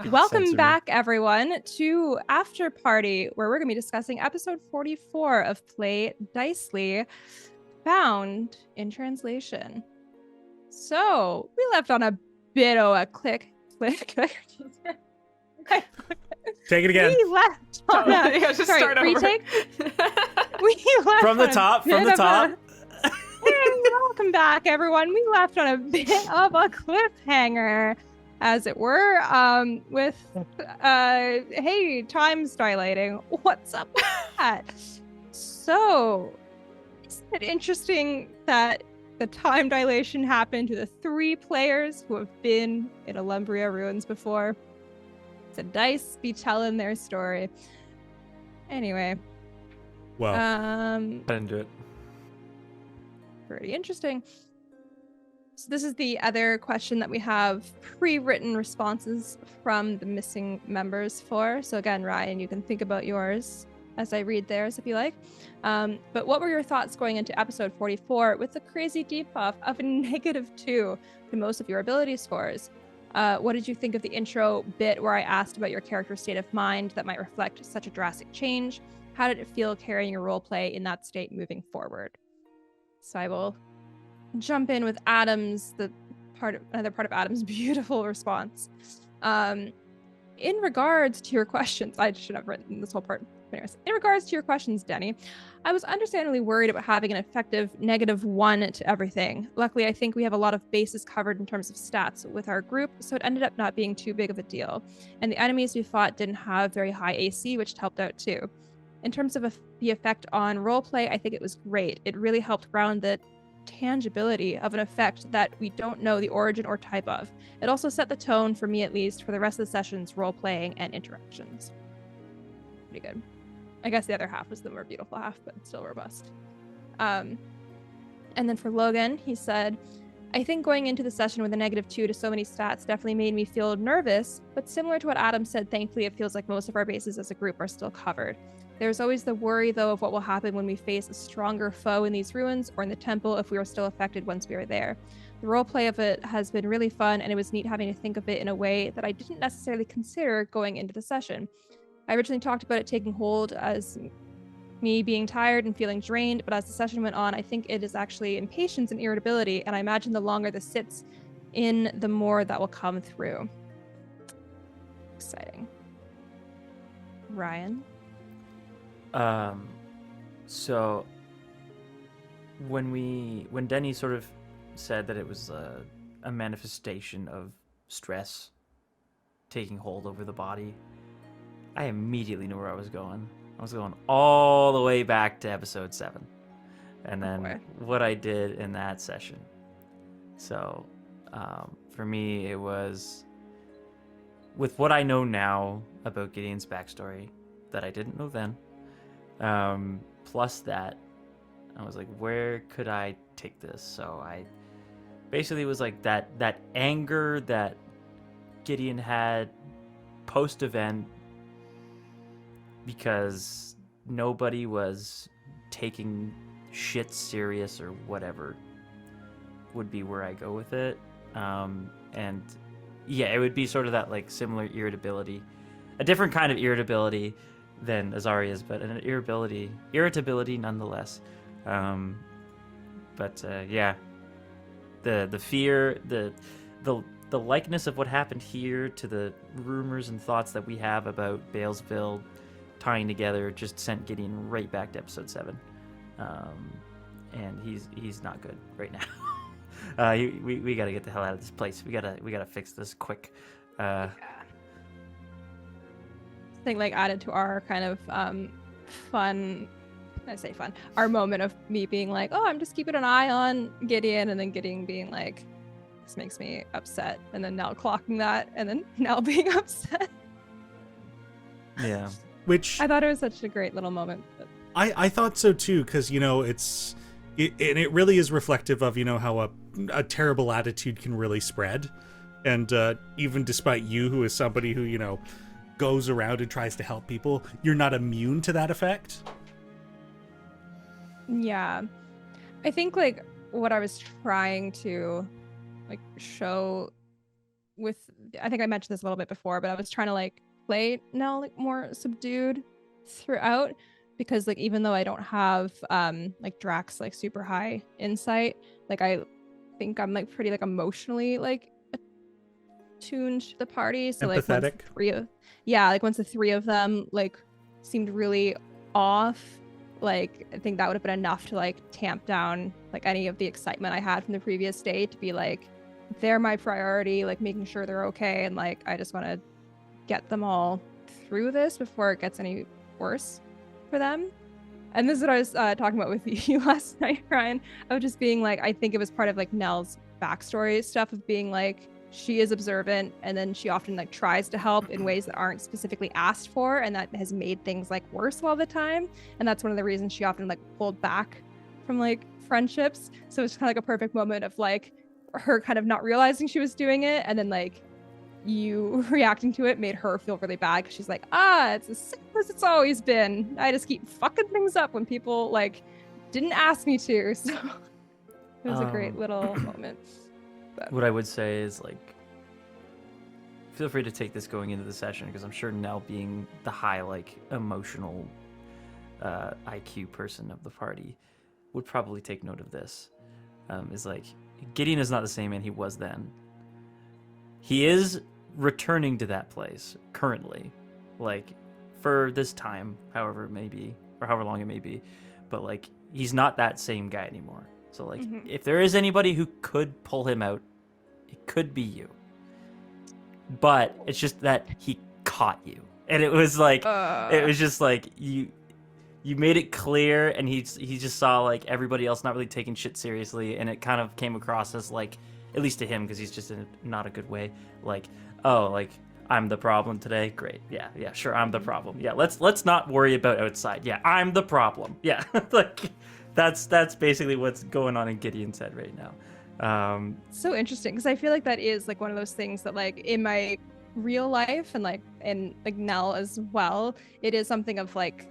Welcome back, everyone, to After Party, where we're going to be discussing episode 44 of Play Dicely, found in translation. So, we left on a bit of a click. Take it again. We left on a... Sorry, start retake? We left from the top. Welcome back, everyone. We left on a bit of a cliffhanger, as it were, with, hey, time's dilating. What's up with that? So, isn't it interesting that the time dilation happened to the 3 players who have been in Illumbria ruins before? The dice be telling their story. Anyway. Well, I didn't do it. Pretty interesting. So this is the other question that we have pre-written responses from the missing members for. So again, Ryan, you can think about yours as I read theirs if you like. But what were your thoughts going into episode 44 with the crazy debuff of a -2 to most of your ability scores? What did you think of the intro bit where I asked about your character's state of mind that might reflect such a drastic change? How did it feel carrying your roleplay in that state moving forward? So I will jump in with Adam's, another part of Adam's beautiful response. In regards to your questions, I should have written this whole part. Anyways, in regards to your questions, Teni, I was understandably worried about having an effective -1 to everything. Luckily, I think we have a lot of bases covered in terms of stats with our group, so it ended up not being too big of a deal. And the enemies we fought didn't have very high AC, which helped out too. In terms of the effect on roleplay, I think it was great. It really helped ground the tangibility of an effect that we don't know the origin or type of. It also set the tone, for me at least, for the rest of the session's role-playing and interactions. Pretty good. I guess the other half was the more beautiful half, but still robust. And then for Logan, he said, I think going into the session with a -2 to so many stats definitely made me feel nervous, but similar to what Adam said, thankfully it feels like most of our bases as a group are still covered. There's always the worry, though, of what will happen when we face a stronger foe in these ruins or in the temple if we are still affected once we are there. The roleplay of it has been really fun, and it was neat having to think of it in a way that I didn't necessarily consider going into the session. I originally talked about it taking hold as me being tired and feeling drained, but as the session went on, I think it is actually impatience and irritability, and I imagine the longer this sits in, the more that will come through. Exciting. Ryan? So when Denny sort of said that it was a manifestation of stress taking hold over the body, I immediately knew where I was going. I was going all the way back to episode 7, and then what I did in that session. So for me, it was, with what I know now about Gideon's backstory that I didn't know then, plus that, I was like, where could I take this? So I basically was like that anger that Gideon had post-event, because nobody was taking shit serious or whatever, would be where I go with it. And yeah, it would be sort of that like similar irritability, a different kind of irritability than Azaria's, but an irritability nonetheless. Yeah, the fear, the likeness of what happened here to the rumors and thoughts that we have about Balesville tying together just sent Gideon right back to episode 7. And he's not good right now. We got to get the hell out of this place. We gotta fix this quick. I think like added to our kind of fun, our moment of me being like, oh, I'm just keeping an eye on Gideon, and then Gideon being like, this makes me upset, and then Nell clocking that, and then Nell being upset. Yeah. Which I thought it was such a great little moment. But... I thought so too, because it really is reflective of how a terrible attitude can really spread, and even despite you, who is somebody who goes around and tries to help people, you're not immune to that effect. Yeah, I think like what I was trying to like show with, I think I mentioned this a little bit before, but I was trying to like play Nell like more subdued throughout, because like even though I don't have like Drax like super high insight, like I think I'm like pretty like emotionally like attuned to the party. So like once Empathetic. once the three of them like seemed really off, like I think that would have been enough to like tamp down like any of the excitement I had from the previous day, to be like, they're my priority, like making sure they're okay, and like I just want to get them all through this before it gets any worse for them. And this is what I was talking about with you last night, Ryan, of just being like, I think it was part of like Nell's backstory stuff of being like, she is observant, and then she often like tries to help in ways that aren't specifically asked for, and that has made things like worse all the time. And that's one of the reasons she often like pulled back from like friendships. So it's kind of like a perfect moment of like her kind of not realizing she was doing it, and then like you reacting to it made her feel really bad, because she's like, it's as simple as it's always been. I just keep fucking things up when people like didn't ask me to. So it was a great little moment. But What I would say is, like, feel free to take this going into the session, because I'm sure Nell, being the high, like, emotional IQ person of the party, would probably take note of this. Is like, Gideon is not the same man he was then. He is returning to that place currently, like, for this time, however it may be, or however long it may be, but like, he's not that same guy anymore. So like, if there is anybody who could pull him out, it could be you. But it's just that he caught you, and it was like, it was just like you made it clear, and he just saw like everybody else not really taking shit seriously, and it kind of came across as like, at least to him, because he's just in not a good way, like, oh, like, I'm the problem today. Great. Yeah, sure, I'm the problem. Yeah, let's not worry about outside. Yeah, I'm the problem. Yeah, like, that's basically what's going on in Gideon's head right now. So interesting, because I feel like that is like one of those things that like in my real life, and like in like Nell as well, it is something of like,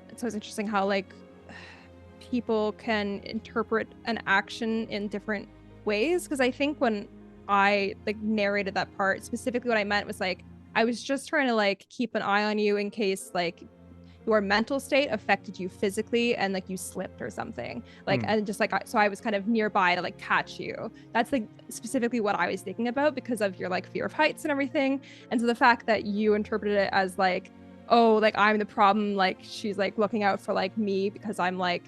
it's always interesting how like people can interpret an action in different ways. Because I think when I like narrated that part, specifically what I meant was like, I was just trying to like keep an eye on you in case like your mental state affected you physically and like you slipped or something, like, and just like, so I was kind of nearby to like catch you. That's like specifically what I was thinking about, because of your like fear of heights and everything. And so the fact that you interpreted it as like, oh, like I'm the problem, like she's like looking out for like me because I'm like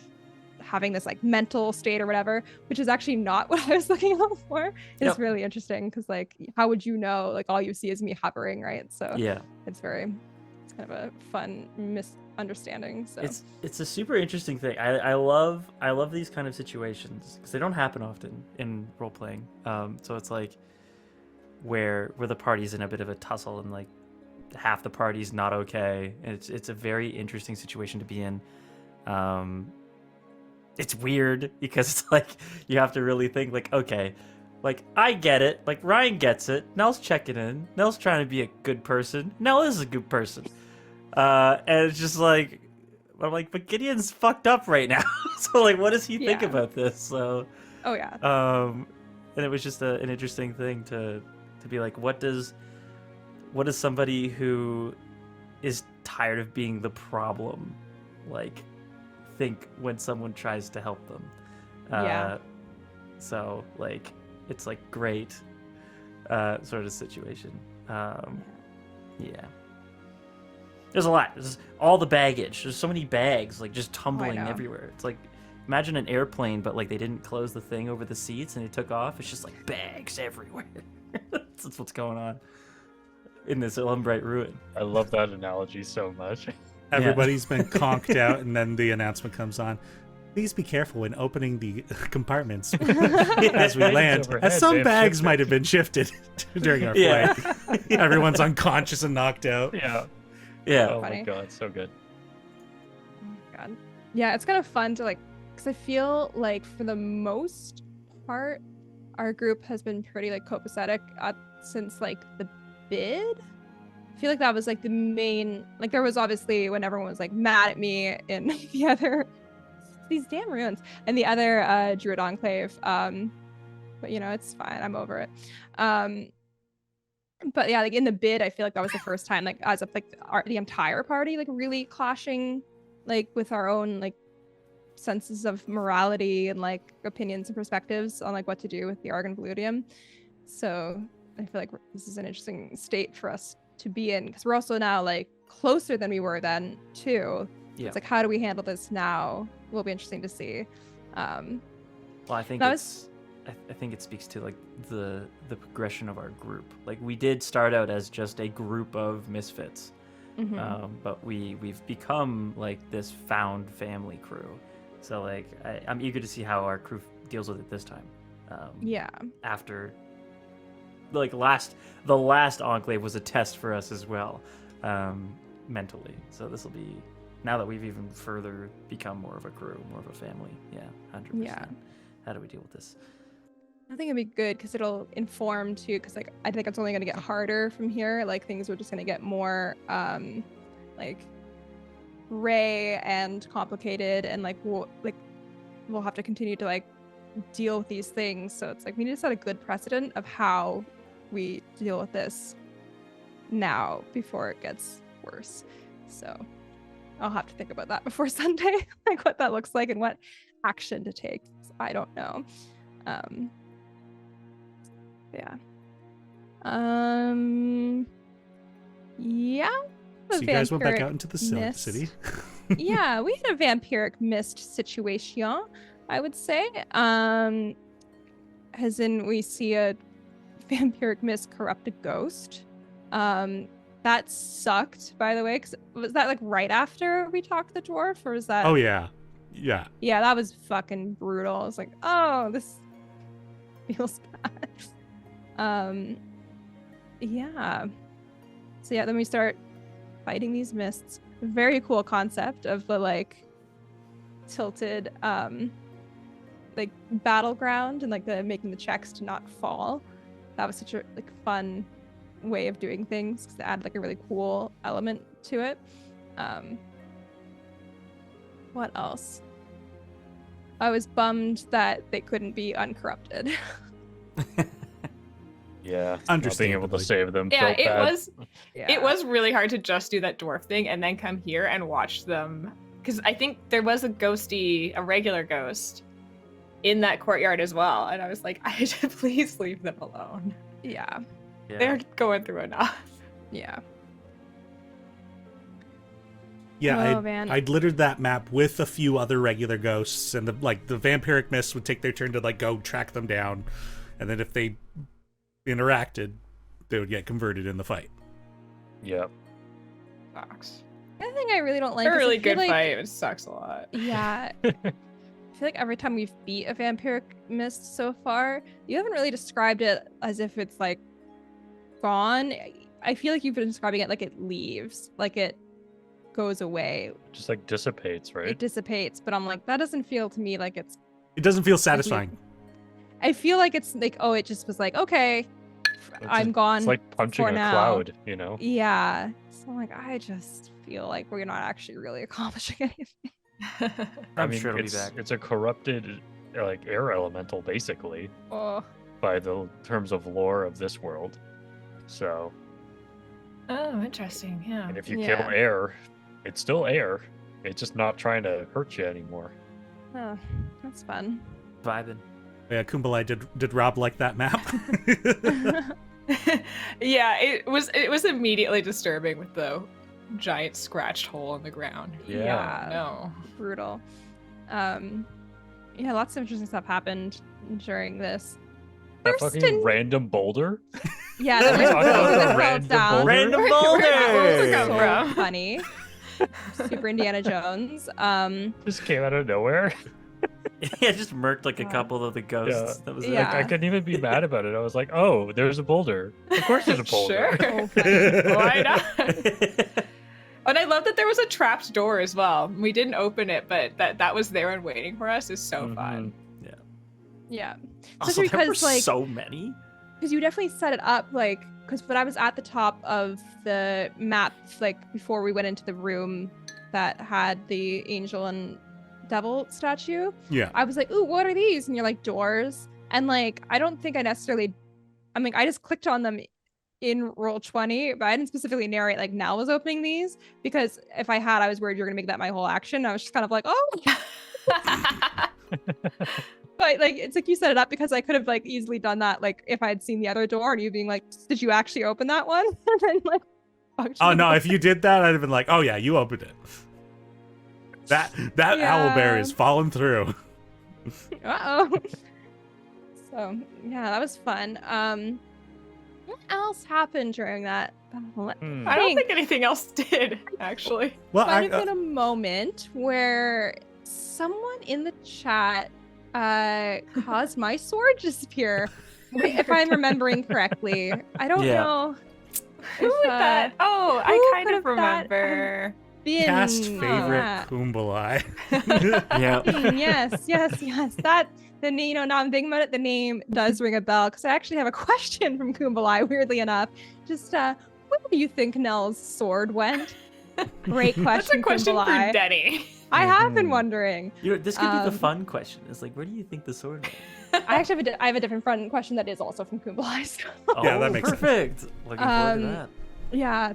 having this like mental state or whatever, which is actually not what I was looking out for, is really interesting, because like, how would you know? Like, all you see is me hovering, right? So yeah, it's kind of a fun misunderstanding. So it's a super interesting thing. I love these kind of situations, because they don't happen often in role playing. So it's like where the party's in a bit of a tussle, and like half the party's not okay, and it's a very interesting situation to be in. It's weird, because it's like you have to really think like, okay, like I get it, like Ryan gets it, Nell's checking in, Nell's trying to be a good person, Nell is a good person, and it's just like, I'm like, but Gideon's fucked up right now. So like, what does he think about this? So and it was just an interesting thing to be like, what does somebody who is tired of being the problem like think when someone tries to help them? So like, it's like great sort of situation. There's a lot. There's all the baggage. There's so many bags like just tumbling everywhere. It's like, imagine an airplane, but like they didn't close the thing over the seats and it took off. It's just like bags everywhere. That's what's going on in this Illumbrite ruin. I love that analogy so much. Everybody's been conked out, and then the announcement comes on. Please be careful when opening the compartments as we land, as some bags might have been shifted during our flight. Everyone's unconscious and knocked out. Oh my god, so good. Oh my god. Yeah, it's kind of fun to like, because I feel like for the most part, our group has been pretty like copacetic since like the bid. I feel like that was like the main, like there was obviously when everyone was like mad at me in the other, these damn ruins, and the other Druid Enclave, but you know, it's fine, I'm over it. But yeah, like in the bid, I feel like that was the first time, like as of like the entire party, like really clashing, like with our own like senses of morality and like opinions and perspectives on like what to do with the Argon Voludium. So I feel like this is an interesting state for us to be in, because we're also now like closer than we were then too. Yeah. It's like, how do we handle this now? Will be interesting to see. Well, I think I think it speaks to like the progression of our group. Like we did start out as just a group of misfits, but we've become like this found family crew. So like I'm eager to see how our crew deals with it this time. Yeah. After like the last enclave was a test for us as well, mentally. So this will be, now that we've even further become more of a crew, more of a family. Yeah, 100%. Yeah. How do we deal with this? I think it'd be good because it'll inform too, because like I think it's only going to get harder from here. Like things are just going to get more like gray and complicated, and like we'll have to continue to like deal with these things. So it's like we need to set a good precedent of how we deal with this now before it gets worse. So I'll have to think about that before Sunday, like what that looks like and what action to take. I don't know. Yeah. Yeah. So you guys went back out into the city? Yeah, we had a vampiric mist situation, I would say. As in we see a vampiric mist corrupt a ghost. That sucked, by the way, because was that like right after we talked to the dwarf, or was that? Oh yeah. Yeah. Yeah, that was fucking brutal. I was like, oh, this feels bad. Yeah. So yeah, then we start fighting these mists. Very cool concept of the like tilted like battleground and like the making the checks to not fall. That was such a like fun way of doing things, because it added like a really cool element to it. What else? I was bummed that they couldn't be uncorrupted. Yeah, not being able to save them. Yeah, felt bad. It was really hard to just do that dwarf thing and then come here and watch them, because I think there was a regular ghost in that courtyard as well, and I was like, please leave them alone. Yeah. They're going through enough. Yeah. Yeah, Oh, I'd littered that map with a few other regular ghosts, and the vampiric mists would take their turn to like go track them down, and then if they interacted, they would get converted in the fight. Yep. Sucks. The other thing I really don't like It's a is really I feel good like, fight. It sucks a lot. Yeah. I feel like every time we've beat a vampiric mist so far, you haven't really described it as if it's like gone. I feel like you've been describing it like it leaves, like it goes away. Just like dissipates, right? It dissipates, but I'm like, that doesn't feel to me like it's. It doesn't feel satisfying. I feel like it's like, oh, it just was like, okay, I'm gone. It's like punching a cloud, you know? Yeah. So I'm like, I just feel like we're not actually really accomplishing anything. I'm sure it'll be it's, back. It's a corrupted like air elemental, basically, Oh. by the terms of lore of this world. So. Oh, interesting. Yeah. And if you Yeah. kill air, it's still air. It's just not trying to hurt you anymore. Oh, that's fun. Vibing. Yeah, Kumbalai, did Rob like that map? Yeah, it was immediately disturbing with the giant scratched hole in the ground. Yeah. No. Brutal. Yeah, lots of interesting stuff happened during this. That First fucking in- random boulder? Yeah, Talk the about boulder a that random fell down. boulder. Random Where'd that boulder! come So from? funny. Super Indiana Jones. Just came out of nowhere. Yeah, just murked like a couple of the ghosts. That was it. Yeah. Like, I couldn't even be mad about it. I was like, oh, there's a boulder. Of course there's a boulder. Sure. So funny. Why not? And I love that there was a trapped door as well. We didn't open it, but that was there and waiting for us is so fun. Yeah. Also, Especially there were because, like, so many. because you definitely set it up, like, because when I was at the top of the map, like, before we went into the room that had the angel and devil statue, Yeah. I was like, ooh, what are these? And you're like, doors. And, like, I don't think I necessarily, I mean, I just clicked on them in Roll20, but I didn't specifically narrate like Nell was opening these because if I had, I was worried you're gonna make that my whole action. I was just kind of like, oh. But like it's like you set it up because I could have like easily done that like if I had seen the other door and you being like, did you actually open that one? And then like Oh no, if you did that, I'd have been like, oh yeah, you opened it. That owlbear is falling through. Uh-oh. So yeah, that was fun. What else happened during that? I don't think anything else did, actually. Well, Might have been a moment where someone in the chat caused my sword to disappear. If I'm remembering correctly. I don't know. Who would that? Oh, I kind of remember. Cast favorite Kumbalai. Yeah. Yes. That now I'm thinking about it. The name does ring a bell because I actually have a question from Kumbalai. Weirdly enough, just where do you think Nell's sword went? Great question. That's a question Kumbalai. for Teni. I have been wondering. This could be the fun question. It's like, where do you think the sword went? I actually have a different fun question that is also from Kumbalai. So. Yeah, that makes perfect. sense. Looking forward to that. Yeah.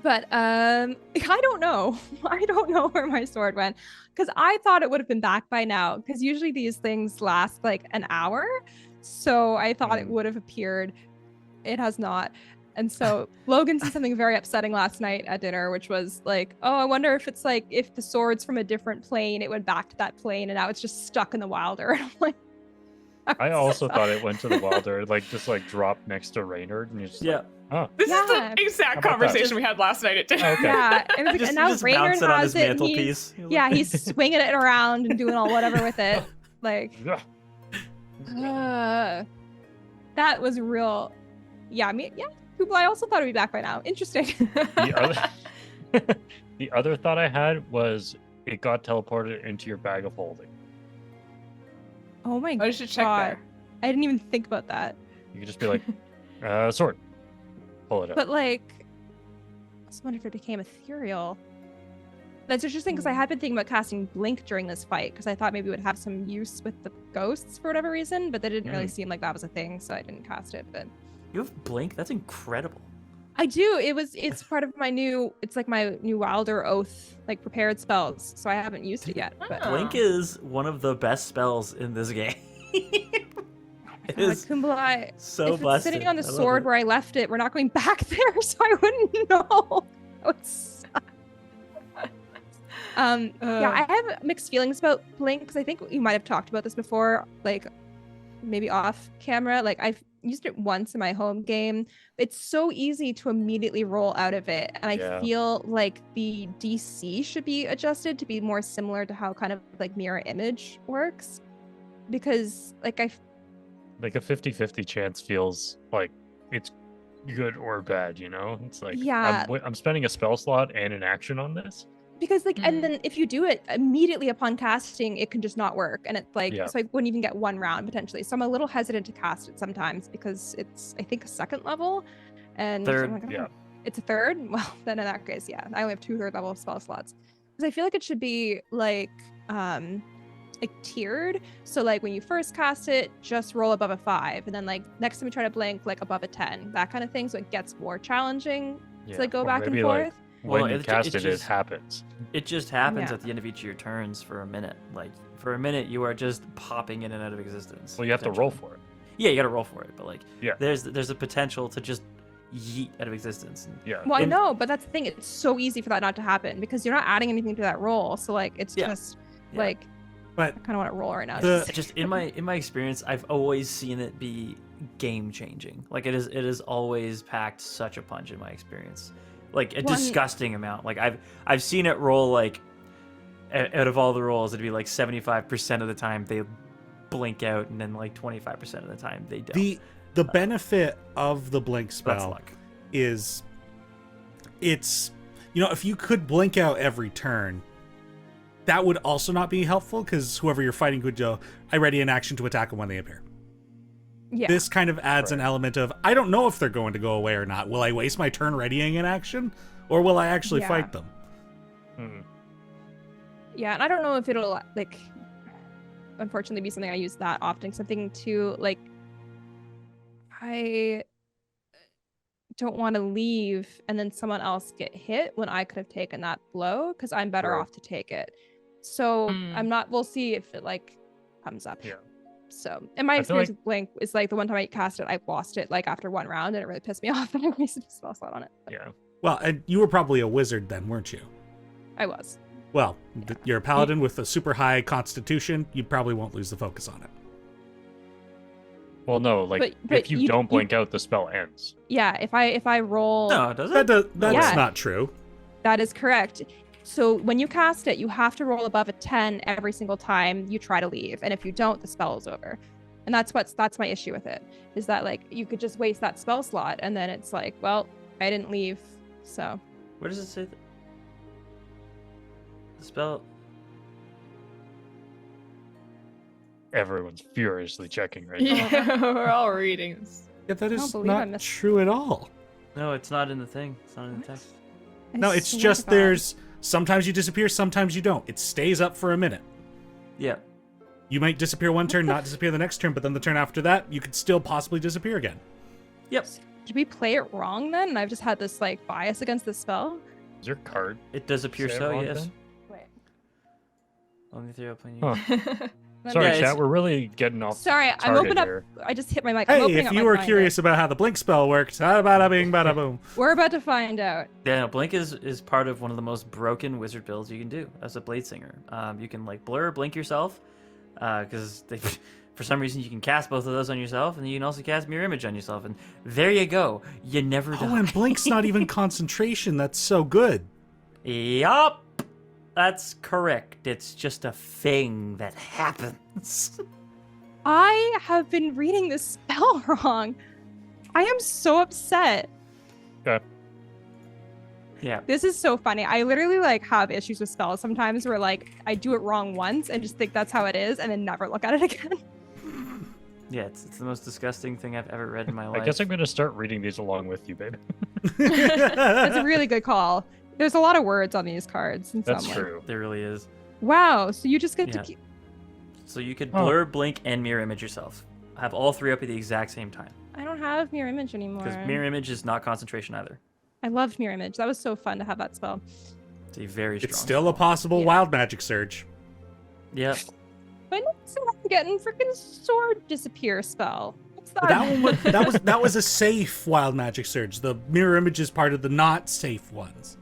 But I don't know. I don't know where my sword went because I thought it would have been back by now because usually these things last like an hour. So I thought it would have appeared. It has not. And so Logan said something very upsetting last night at dinner, which was like, oh, I wonder if it's like if the sword's from a different plane, it went back to that plane and now it's just stuck in the Wilder. And I'm like, I also thought it went to the Wilder, like just like dropped next to Reynard, and you just like, oh. This is the exact conversation we had last night at dinner. Okay. Yeah, and now Reynard has it. Mantelpiece. He's swinging it around and doing all whatever with it. Like, that was real. Yeah, Kublai also thought it'd be back by now. Interesting. The other thought I had was it got teleported into your bag of holding. Oh my god. I should check there. I didn't even think about that. You could just be like, sword. Pull it up. But like, I just wonder if it became ethereal. That's interesting because I had been thinking about casting Blink during this fight because I thought maybe it would have some use with the ghosts for whatever reason, but that didn't really seem like that was a thing, so I didn't cast it. But you have Blink? That's incredible. I do. It's part of my new Wilder Oath like prepared spells, so I haven't used it yet. But Blink is one of the best spells in this game. It is Kumbalai, so if busted. it's sitting on the sword where I left it, we're not going back there, so I wouldn't know. Yeah, I have mixed feelings about Blink because I think you might have talked about this before, like maybe off camera. Like I've used it once in my home game. It's so easy to immediately roll out of it, and I feel like the DC should be adjusted to be more similar to how kind of like mirror image works, because like like a 50-50 chance feels like it's good or bad, you know? It's like, I'm spending a spell slot and an action on this. Because like, and then if you do it immediately upon casting, it can just not work. And it's like, so I wouldn't even get one round potentially. So I'm a little hesitant to cast it sometimes because it's, I think, a second level. And third, like, it's a third? Well, then in that case, I only have 2 third level spell slots. Because I feel like it should be like tiered. So like when you first cast it, just roll above a 5. And then like next time you try to blink, like above a 10, that kind of thing. So it gets more challenging to like go back and forth. When you cast it happens. It just happens at the end of each of your turns for a minute. Like for a minute, you are just popping in and out of existence. Well, you have to roll for it. Yeah, you got to roll for it. But like, there's a potential to just yeet out of existence. Well, I know, but that's the thing. It's so easy for that not to happen because you're not adding anything to that roll. So like, it's just like. But I kind of want to roll right now. Just in my experience, I've always seen it be game changing. Like it is always packed such a punch in my experience. Like a disgusting amount. Like I've seen it roll like out of all the rolls, it'd be like 75% of the time they blink out, and then like 25% of the time they don't. The benefit of the blink spell is it's if you could blink out every turn, that would also not be helpful because whoever you're fighting could go, I ready an action to attack them when they appear. Yeah. This kind of adds an element of, I don't know if they're going to go away or not. Will I waste my turn readying an action? Or will I actually fight them? Yeah, and I don't know if it'll, like, unfortunately be something I use that often. Something to, like, don't want to leave and then someone else get hit when I could have taken that blow because I'm better True. off to take it. So I'm not. We'll see if it like comes up. Yeah. So, and my I feel experience like- with Blink is like the one time I cast it, I lost it like after one round, and it really pissed me off that I wasted a spell slot on it. But Yeah. Well, and you were probably a wizard then, weren't you? I was. Well, you're a paladin with a super high constitution. You probably won't lose the focus on it. Well, no, like But if you don't blink out, the spell ends. Yeah, if I roll, No, does it? That's Yeah. not true. that is correct. So when you cast it, you have to roll above a 10 every single time you try to leave, and if you don't, the spell is over. And that's my issue with it, is that like you could just waste that spell slot, and then it's like, well, I didn't leave, so. Where does it say that? The spell. Everyone's furiously checking right now. Yeah, we're all reading this. Yeah, that is believe I not missed- true at all. No, it's not in the thing. It's not in the text. I No, it's swear just to God. there's sometimes you disappear, sometimes you don't. It stays up for a minute. Yeah. You might disappear one turn, not disappear the next turn, but then the turn after that, you could still possibly disappear again. Yep. Did we play it wrong then? And I've just had this like bias against this spell. Is your card? It does appear say it so, wrong yes. then? Wait. Let me throw up on you. Huh. Let Sorry, me- Yeah, chat. it's- We're really getting off. Sorry, I'm target opening up. here. I just hit my mic. I'm Hey, opening if up you my were binder. curious about how the blink spell works, bada bing, bada boom. We're about to find out. Yeah, no, Blink is part of one of the most broken wizard builds you can do as a blade singer. You can like blur, blink yourself, because for some reason you can cast both of those on yourself, and you can also cast mirror image on yourself, and there you go. You never die. Oh, and blink's not even concentration. That's so good. Yup, that's correct. It's just a thing that happens. I have been reading this spell wrong. I am so upset. Okay. Yeah. This is so funny. I literally like have issues with spells sometimes where like I do it wrong once and just think that's how it is and then never look at it again. Yeah, it's the most disgusting thing I've ever read in my life. I guess I'm gonna start reading these along with you, babe. That's a really good call. There's a lot of words on these cards. And That's some, true. There really is. Wow. So you just get Yeah. to keep. So you could Oh. blur, blink, and mirror image yourself. Have all three up at the exact same time. I don't have mirror image anymore. Because mirror image is not concentration either. I loved mirror image. That was so fun to have that spell. It's a very strong. It's still a possible Yeah. wild magic surge. Yep. But next I'm getting freaking sword disappear spell. What's that? But that one that was a safe wild magic surge. The mirror image is part of the not safe ones.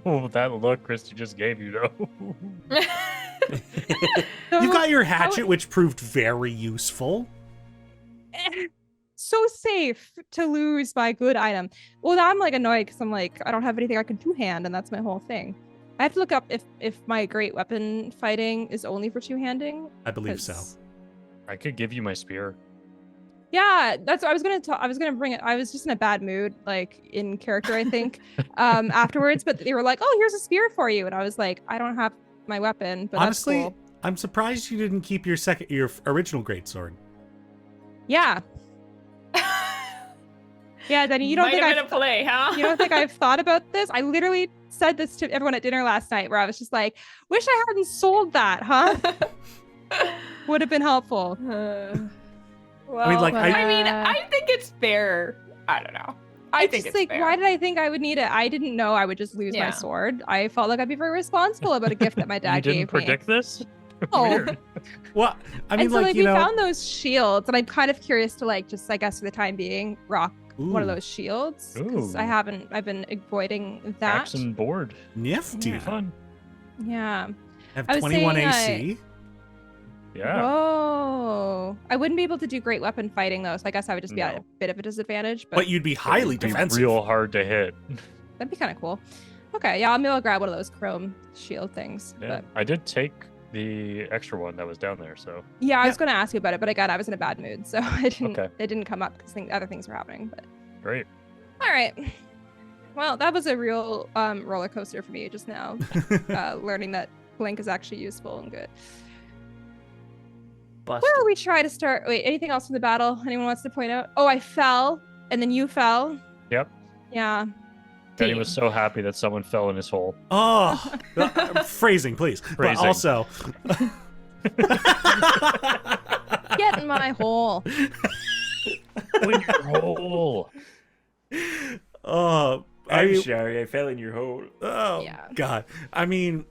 Oh, that look Christy just gave you, though. You've got your hatchet, which proved very useful. So safe to lose my good item. Well, now I'm like annoyed because I'm like, I don't have anything I can two-hand, and that's my whole thing. I have to look up if my great weapon fighting is only for two-handing. I believe so. 'cause- I could give you my spear. Yeah, that's what I was gonna I was gonna bring it. I was just in a bad mood, like in character, I think, afterwards. But they were like, "Oh, here's a spear for you," and I was like, "I don't have my weapon, but Honestly, that's cool." I'm surprised you didn't keep your original greatsword. Yeah, yeah. Then you don't Might think have been a play, huh? you don't think I've thought about this? I literally said this to everyone at dinner last night, where I was just like, "Wish I hadn't sold that, huh? Would have been helpful." Well, like, I mean, I think it's fair. I don't know. I think just it's like, fair. why did I think I would need it? I didn't know I would just lose my Yeah. sword. I felt like I'd be very responsible about a gift that my dad You didn't gave predict this? Oh. Weird. Well, I mean, and so, like, you we know, found those shields, and I'm kind of curious to like just, I guess, for the time being, rock one of Ooh. those shields because Ooh. I've been avoiding that. Axe and board. nifty. Be fun. Yeah. Have I was 21 saying, AC. Yeah. Oh, I wouldn't be able to do great weapon fighting though, so I guess I would just be at a No. bit of a disadvantage. But But you'd be highly It'd be defensive. real hard to hit. that'd be kind of cool. Okay, yeah, I'm gonna grab one of those chrome shield things. Yeah. But I did take the extra one that was down there, so yeah, I was Yeah. gonna ask you about it, but again, I was in a bad mood, so I didn't. Okay. It didn't come up because other things were happening. But great. all right. Well, that was a real roller coaster for me just now, learning that Blink is actually useful and good. Busted. Where are we trying to start? Wait, anything else from the battle? Anyone wants to point out? Oh, I fell, and then you fell. Yep. Yeah. Teni was so happy that someone fell in his hole. Oh, phrasing, please. But Phrasing. also, Get in my hole. In your hole. I'm sorry, I fell in your hole. Oh, Yeah. God. I mean,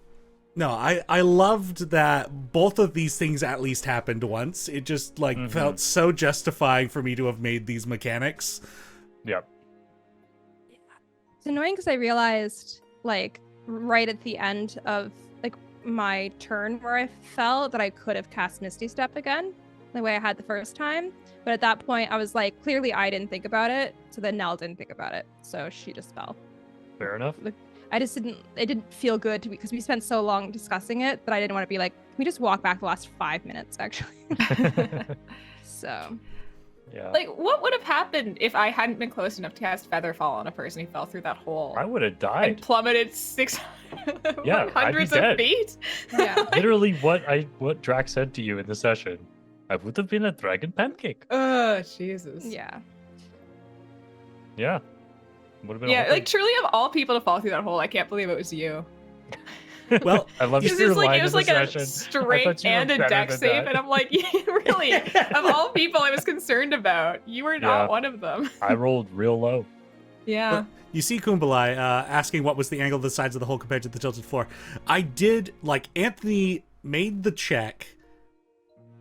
no, I loved that both of these things at least happened once. It just, felt so justifying for me to have made these mechanics. Yep. It's annoying because I realized, right at the end of, my turn where I fell, that I could have cast Misty Step again, the way I had the first time. But at that point, I was like, clearly I didn't think about it, so then Nell didn't think about it, so she just fell. Fair enough. It didn't feel good because we spent so long discussing it that I didn't want to be like, can we just walk back the last 5 minutes, actually? So. Yeah. What would have happened if I hadn't been close enough to cast Featherfall on a person who fell through that hole? I would have And died. plummeted hundreds of dead. feet? Yeah. Literally what Drax said to you in the session. I would have been a dragon pancake. Oh, Jesus. Yeah. Yeah. Would have been a Yeah, whole thing. truly of all people to fall through that hole, I can't believe it was you. Well, I love Because your it line was in the like a session. I straight thought you were and a better deck than save, that. and I'm like, really? Of all people I was concerned about, you were not Yeah. one of them. I rolled real low. Yeah. you see Kumbalai asking what was the angle of the sides of the hole compared to the tilted floor. I did, Anthony made the check,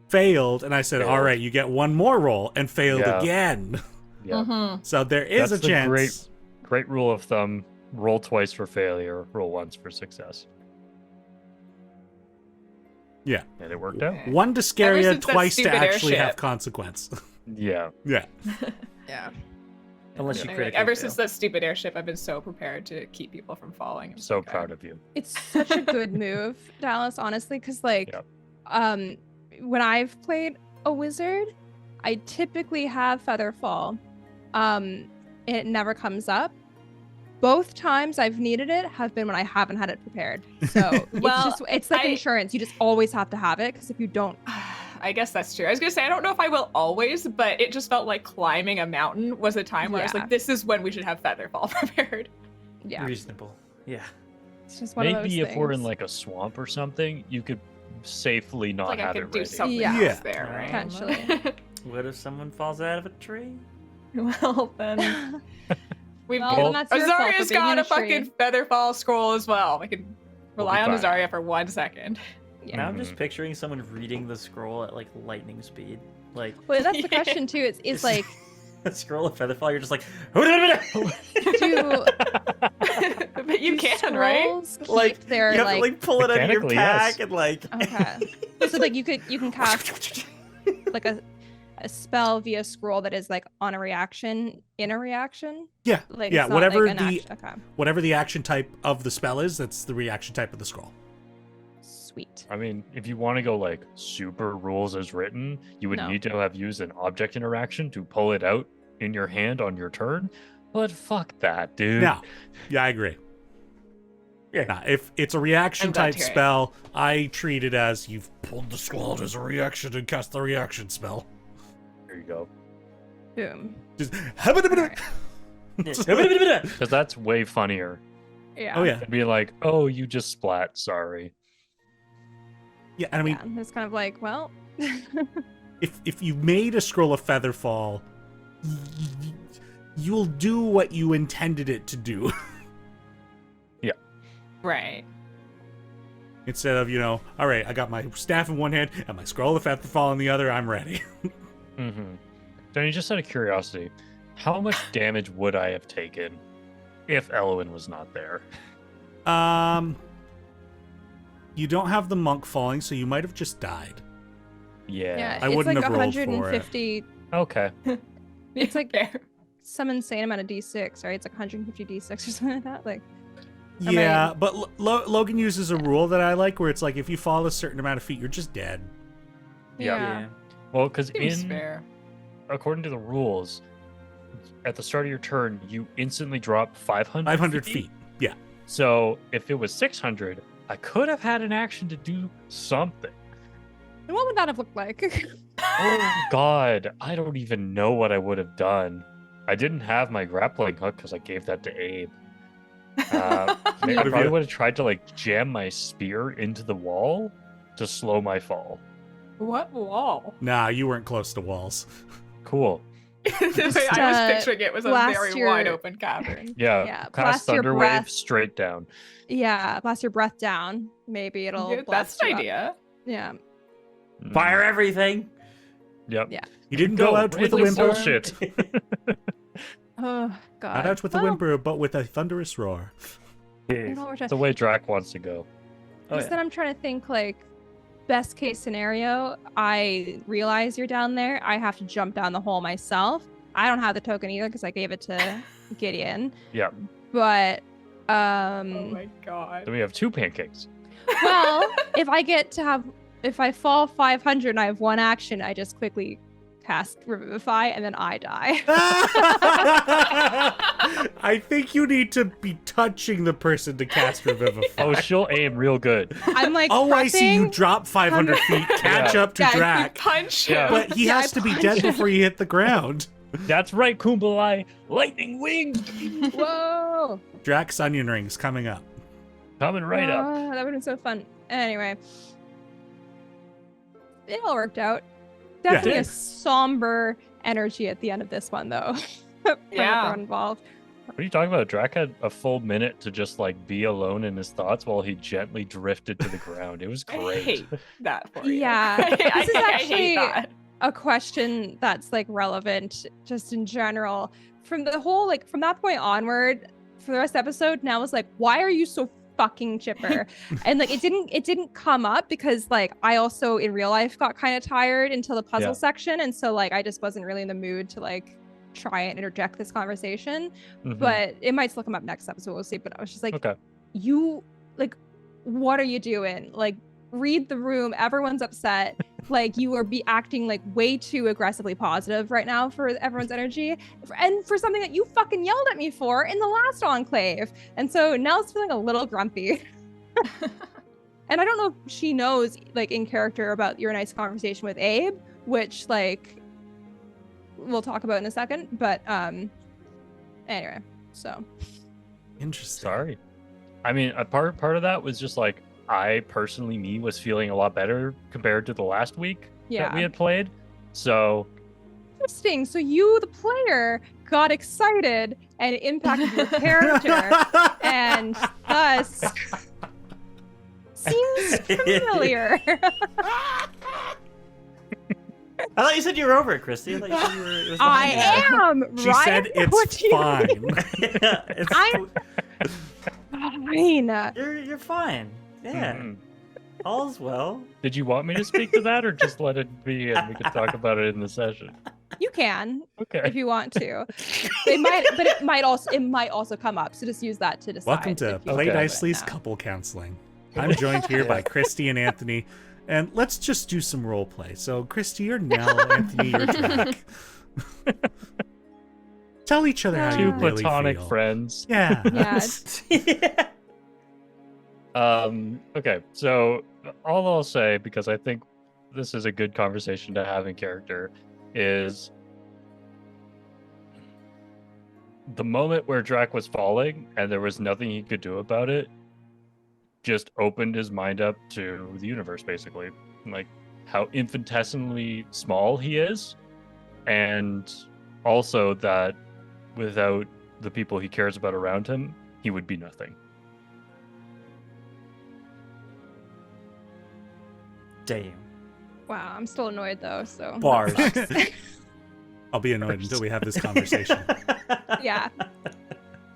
failed, and I said, Failed. all right, you get one more roll, and failed Yeah. again. Yeah. Mhm. So there is That's a the chance. Great rule of thumb. Roll twice for failure, roll once for success. Yeah. And it worked out. One to scare Ever you, since that twice to stupid actually have airship. consequence. Yeah. Yeah. Yeah. Unless Yeah. you Like, critically ever fail. since that stupid airship, I've been so prepared to keep people from falling. I'm So like, proud of you. It's such a good move, Dallas, honestly, because Yep. when I've played a wizard, I typically have Featherfall. And it never comes up. Both times I've needed it have been when I haven't had it prepared. So Well, it's like I- insurance. You just always have to have it, because if you don't, I guess that's true. I was gonna say I don't know if I will always, but it just felt like climbing a mountain was a time where I was Yeah. like, this is when we should have Featherfall prepared. yeah, Reasonable. Yeah. it's just one of those Maybe if we're in things. a swamp or something, you could safely not Like I have could it do ready. something Yeah. else there, right? Potentially. What if someone falls out of a tree? Well, then we've Well, then that's your fault for Azaria's being got in a a tree. fucking Featherfall scroll as well. I can We'll rely be on fine. Azaria for 1 second. Yeah. Now I'm just Mhm. picturing someone reading the scroll at lightning speed. Like Well, that's the Yeah. question too. Is like, a scroll of Featherfall, you're just like do But you do can, right? scrolls keep like their you have to pull it out of your Mechanically, pack yes. and like okay. So you can cast like a spell via scroll that is on a reaction in a reaction. Yeah. Like yeah. it's not Whatever an the okay. whatever the action type of the spell is, that's the reaction type of the scroll. Sweet. I mean, if you want to go super rules as written, you would No. need to have used an object interaction to pull it out in your hand on your turn. But fuck that, dude. No. Yeah, I agree. Yeah. Nah, if it's a reaction I'm glad type to hear it. spell, I treat it as you've pulled the scroll out as a reaction and cast the reaction spell. There you go. Boom. Just Alright. Because that's way funnier. Yeah. Oh yeah. Be like, oh, you just splat. Sorry. Yeah, and I mean, Yeah, it's kind of like, well, if you made a scroll of Featherfall, you'll do what you intended it to do. Right. Instead of, all right, I got my staff in one hand and my scroll of Featherfall in the other, I'm ready. Mm-hmm. Teni, just out of curiosity, how much damage would I have taken if Elwyn was not there? You don't have the monk falling, so you might have just died. yeah, I it's wouldn't like have rolled for it. 150. Okay. It's like Fair. some insane amount of d6, right? It's like 150 d6 or something like that. Like, I Yeah, mean- but Logan uses a rule that I like where it's like if you fall a certain amount of feet, you're just dead. Yeah. yeah. Well, because Seems fair. according to the rules, at the start of your turn, you instantly drop 500 500 feet. Yeah. So if it was 600, I could have had an action to do something. And what would that have looked like? Oh God, I don't even know what I would have done. I didn't have my grappling hook because I gave that to Abe. I probably would have tried to jam my spear into the wall to slow my fall. What wall? Nah, you weren't close to walls. Cool. The way I was picturing it was a blast very your- wide open cavern. Yeah, Yeah, cast blast your thunder breath. wave straight down. Yeah, blast your breath down. Maybe it'll. Yeah, that's blast an you up. idea. Yeah. Mm. Fire everything. Yep. Yeah. You didn't go out with a Raging whimper. bullshit. Oh God. Not out with a Well, whimper, but with a thunderous roar. you know what we're It's the trying- way Drac wants to go. Oh, Because then I'm trying to think like best case scenario. I realize you're down there. I have to jump down the hole myself. I don't have the token either because I gave it to Gideon. Yeah. But Oh my god. Then we have 2 pancakes. well, if I fall 500 and I have 1 action, I just quickly cast Revivify and then I die. I think you need to be touching the person to cast Revivify. Oh, she'll aim real good. I'm like, Oh, I see you prepping. drop 500 feet, catch Yeah. up to Yeah, you Drac, punch Yeah. him. but he Yeah, has I to be punch dead him. before you hit the ground. That's right, Kumbalai. Lightning wing. Whoa. Drac's onion rings coming up. Coming right up. That would have been so fun. Anyway, it all worked out. Definitely Yeah. a somber energy at the end of this one, though. For Yeah. everyone involved. What are you talking about? Drac had a full minute to just like be alone in his thoughts while he gently drifted to the ground. It was I great. hate that for you. Yeah. I This is hate actually- that. A question that's like relevant just in general. From the whole, like, from that point onward, for the rest of the episode, now is like, why are you so fucking chipper? And like, it didn't come up because like I also in real life got kind of tired until the puzzle Yeah. section, and so like I just wasn't really in the mood to like try and interject this conversation. Mhm. But it might still come up next episode, we'll see. But I was just like, Okay. you, like, what are you doing? Like, read the room, everyone's upset. Like, you are acting like way too aggressively positive right now for everyone's energy, and for something that you fucking yelled at me for in the last enclave. And so now it's feeling a little grumpy. And I don't know if she knows, like, in character about your nice conversation with Abe, which, like, we'll talk about in a second. But anyway, so Interesting. Sorry. I mean, a part of that was just like I personally, was feeling a lot better compared to the last week that we yeah. had played. So Interesting. So you, the player, got excited and it impacted your character, and thus seems familiar. I thought you said you were over it, Christy. I thought you said you were. It was I behind am. She Ryan, said what it's do you fine. you. Yeah, it's, I'm- fine. you're fine. Yeah, mhm. all's well. Did you want me to speak to that or just let it be and we could talk about it in the session? You can Okay. if you want to. It might also come up. So just use that to decide. Welcome to if you Play wanna do it Nicely's now. couple counseling. I'm joined here by Christy and Anthony, and let's just do some role play. So, Christy, you're Nell, Anthony, you're Drac. Tell each other how Two you really platonic feel. friends. Yeah. Yeah. Yeah. Okay, so all I'll say, because I think this is a good conversation to have in character, is the moment where Drac was falling and there was nothing he could do about it just opened his mind up to the universe, basically. Like how infinitesimally small he is, and also that without the people he cares about around him, he would be nothing. Damn. Wow, I'm still annoyed though. So Bars. I'll be annoyed until we have this conversation. yeah.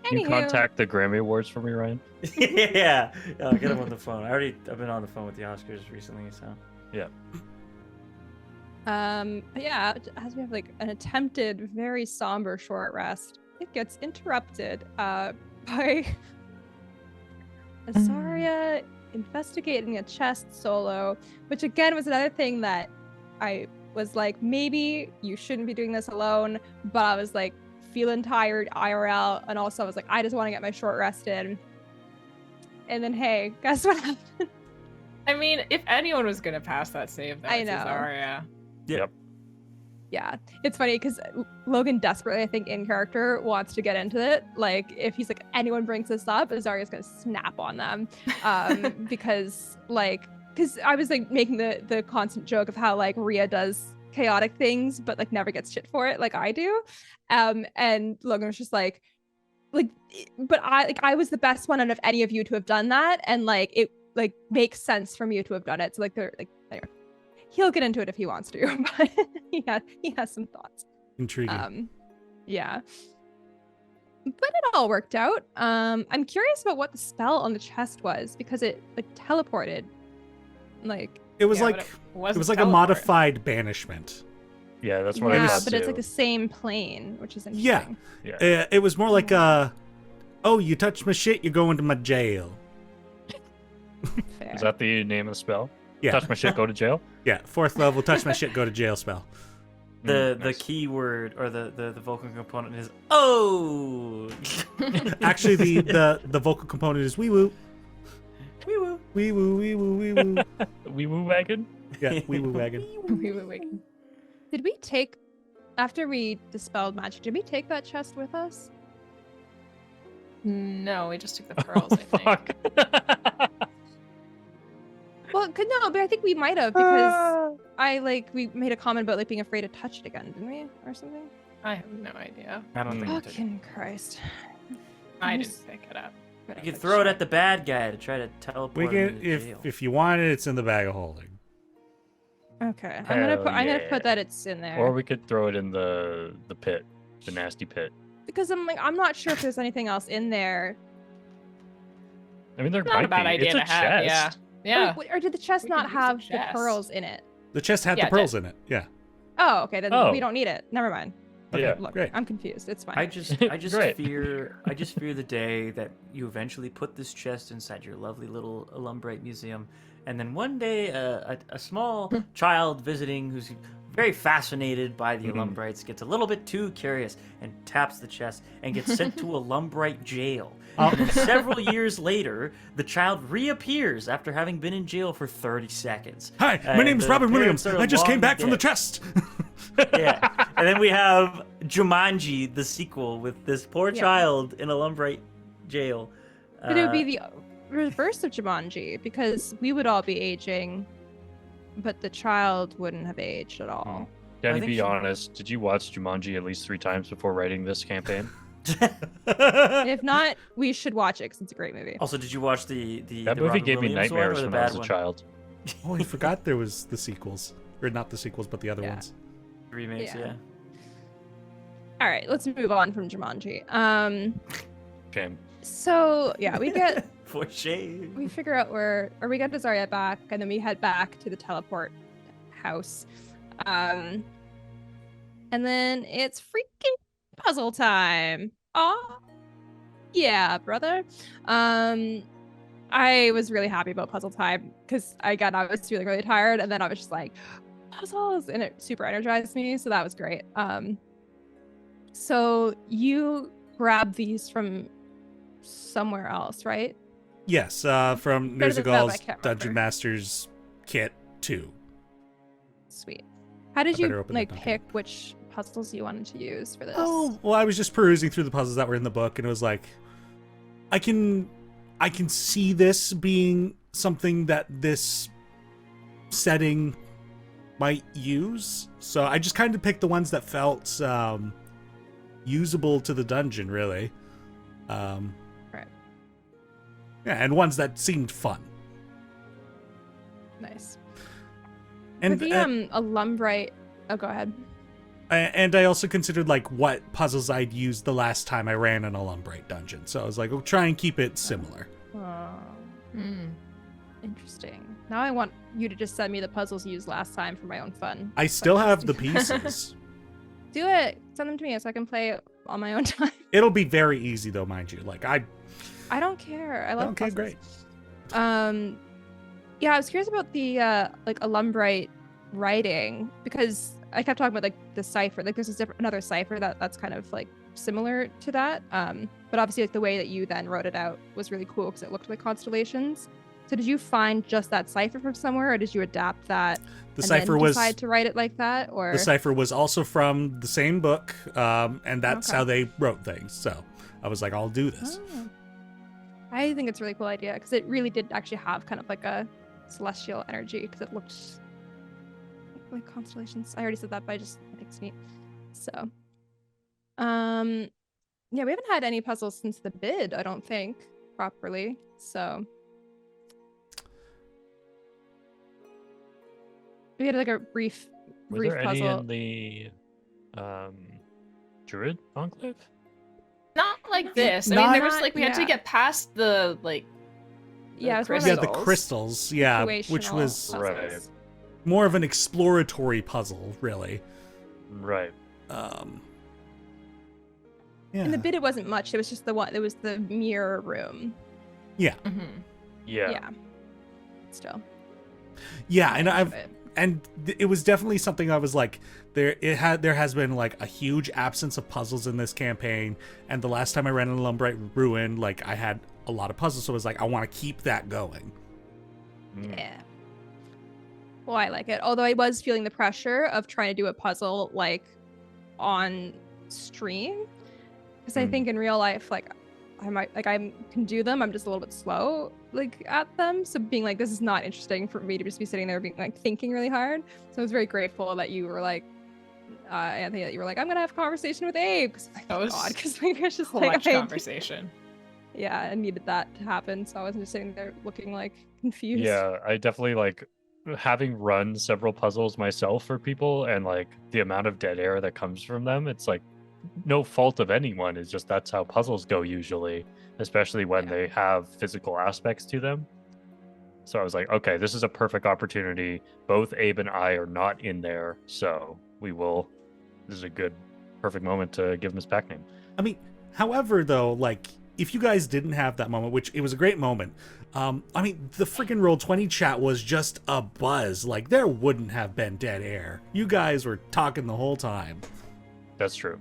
Can you Anywho. contact the Grammy Awards for me, Ryan? Yeah. I'll get him on the phone. I've been on the phone with the Oscars recently, so. But yeah, as we have like an attempted very somber short rest, it gets interrupted by Azaria investigating a chest solo, which again was another thing that I was like, maybe you shouldn't be doing this alone, but I was like feeling tired IRL, and also I was like, I just want to get my short rest in. And then hey, guess what happened? I mean, if anyone was gonna pass that save, I that's know. Azaria. Yep. Yeah, it's funny because Logan desperately, I think, in character wants to get into it. Like, if he's like, anyone brings this up, Azaria's gonna snap on them, because I was like making the constant joke of how like Rhea does chaotic things, but like never gets shit for it, like I do. And Logan was just like, but I was the best one out of any of you to have done that, and like it like makes sense for me to have done it. So like they're like anyway, he'll get into it if he wants to, but he has some thoughts. Intriguing. Yeah. But it all worked out. I'm curious about what the spell on the chest was, because it like teleported. Like It was Yeah, like but it was like a teleport. modified banishment. Yeah, that's what I yeah, thought but it's too. like the same plane, which is Yeah. interesting. Yeah. It was more like oh, you touch my shit, you're going to my jail. Fair. Is that the name of the spell? Yeah. Touch my shit, go to jail? Yeah, 4th level, touch my shit, go to jail spell. The Nice. key word or the vocal component is oh. Actually, the vocal component is wee woo. Wee woo. Wee woo, wee woo, wee woo. Wee woo wagon? Yeah, wee woo wagon. We were waiting. Did we take, after we dispelled magic, did we take that chest with us? No, we just took the pearls, I think. Fuck. Well, no, but I think we might have, because we made a comment about like being afraid to touch it again, didn't we, or something? I have no idea. I don't think we took it. Fucking Christ! I Just- didn't pick it up. You could throw it at the bad guy to try to teleport We him can to jail. if you want it, it's in the bag of holding. Okay, I'm Hell gonna yeah. put that it's in there. Or we could throw it in the pit, the nasty pit. Because I'm not sure if there's anything else in there. I mean, there Not might a bad be. idea It's a to have. chest. Yeah. Or did the chest We not could use the have the chest. pearls in it? The chest had Yeah, the it pearls in it. Yeah. Oh, okay, then Oh. we don't need it. Never mind. Okay, Yeah. Look, great. I'm confused. It's fine. I just Great. fear the day that you eventually put this chest inside your lovely little Illumbrite museum, and then one day a small child visiting who's very fascinated by the Illumbrites gets a little bit too curious and taps the chest and gets sent to a Illumbrite jail. And then several years later, the child reappears after having been in jail for 30 seconds. Hi, my And name is the Robin parents Williams. are I just came long back from the dead. chest. Yeah. And then we have Jumanji, the sequel, with this poor Yeah. child in a Illumbrite jail. But it would be the reverse of Jumanji, because we would all be aging, but the child wouldn't have aged at all. Danny, think be she- honest. Did you watch Jumanji at least 3 times before writing this campaign? If not, we should watch it because it's a great movie. Also, did you watch the That the movie Robin gave me Williams nightmares one or the when I was bad a one? child. Oh, I forgot there was the sequels. Or not the sequels, but the other Yeah. ones. Remakes, Yeah. yeah. All right, let's move on from Jumanji. Shame. So yeah, we For shame. we figure out or we get Zarya back, and then we head back to the teleport house. And then it's freaking puzzle time. Aw. Yeah, brother. I was really happy about puzzle time because again, I was feeling really tired, and then I was just like, puzzles, and it super energized me, so that was great. So you grab these from somewhere else, right? Yes, from Better than that, I Nerzagal's can't Dungeon remember. Master's Kit 2. Sweet. How did I better you open that like document. pick which puzzles you wanted to use for this? Oh, well, I was just perusing through the puzzles that were in the book, and it was like, I can see this being something that this setting might use. So I just kind of picked the ones that felt usable to the dungeon, really. Right. Yeah, and ones that seemed fun. Nice. And For the Illumbrite. Oh, go ahead. and I also considered like what puzzles I'd used the last time I ran an Illumbrite dungeon. So I was like, we'll try and keep it similar. Oh, Hmm. interesting. Now I want you to just send me the puzzles you used last time for my own fun. I still have the pieces. Do it. Send them to me so I can play on my own time. It'll be very easy though, mind you. Like I I don't care. I love okay, puzzles. great. Yeah, I was curious about the like Illumbrite writing, because I kept talking about like the cipher. Like there's another cipher that's kind of like similar to that. But obviously like the way that you then wrote it out was really cool because it looked like constellations. So did you find just that cipher from somewhere, or did you adapt that The and cipher then was decide to write it like that? Or the cipher was also from the same book, and that's Okay. how they wrote things. So I was like, I'll do this. Oh. I think it's a really cool idea because it really did actually have kind of like a celestial energy, because it looked like constellations. I already said that, but I think it's neat. So, yeah, we haven't had any puzzles since the bid, I don't think, properly. So we had like a brief Were there puzzle. any in the Druid Enclave? Not like this. I Not- mean, there was like we had to yeah. get past the like. Yeah, it was more Yeah, like the crystals. Yeah, which situational was puzzles. Right. more of an exploratory puzzle, really. Right. Yeah. In the bid, it wasn't much. It was just the one. It was the mirror room. Yeah. Yeah. Still. Yeah, and But- it was definitely something I was like, there has been like a huge absence of puzzles in this campaign, and the last time I ran an Illumbrite Ruin, like I had a lot of puzzles, so I was like, I want to keep that going. Yeah. Well, I like it. Although I was feeling the pressure of trying to do a puzzle like on stream, because I think in real life, like I can do them. I'm just a little bit slow like at them. So being like, this is not interesting for me to just be sitting there being like thinking really hard. So I was very grateful that you were like, Anthony, that you were like, I'm gonna have a conversation with Abe. Cause That was because maybe it's just clutch like conversation. Yeah, I needed that to happen. So I wasn't just sitting there looking like confused. Yeah, I definitely like having run several puzzles myself for people, and like the amount of dead air that comes from them. It's like no fault of anyone. It's just that's how puzzles go usually, especially when they have physical aspects to them. So I was like, okay, this is a perfect opportunity. Both Abe and I are not in there, so this is a good, perfect moment to give him his pack name. I mean, however, though, like, if you guys didn't have that moment, which it was a great moment, I mean, the freaking Roll20 chat was just a buzz. Like, there wouldn't have been dead air. You guys were talking the whole time. That's true.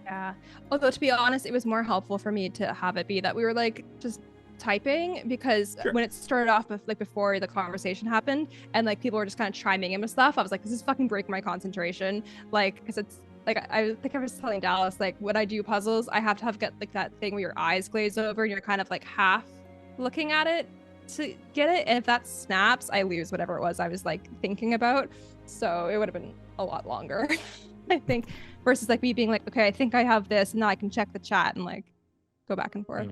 Yeah. Although to be honest, it was more helpful for me to have it be that we were like just typing, because Sure. when it started off with, like before the conversation happened and like people were just kind of chiming in with stuff, I was like, this is fucking breaking my concentration. Like, because it's like I think I was telling Dallas, like when I do puzzles, I have to get like that thing where your eyes glaze over and you're kind of like half looking at it to get it. And if that snaps, I lose whatever it was I was like thinking about. So it would have been a lot longer, I think, versus like me being like, okay, I think I have this, and now I can check the chat and like go back and forth.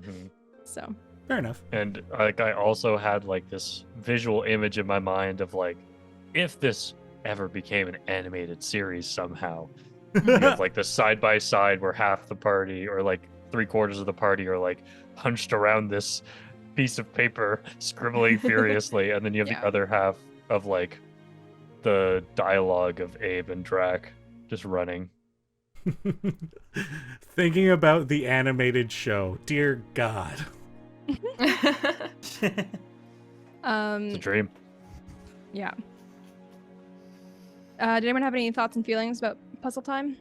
So Fair enough. And like I also had like this visual image in my mind of like, if this ever became an animated series somehow, you have like the side by side where half the party or like 3/4 of the party are like hunched around this piece of paper scribbling furiously, and then you have Yeah. the other half of like the dialogue of Abe and Drac just running. Thinking about the animated show, dear God. It's a dream. yeah. Did anyone have any thoughts and feelings about puzzle time?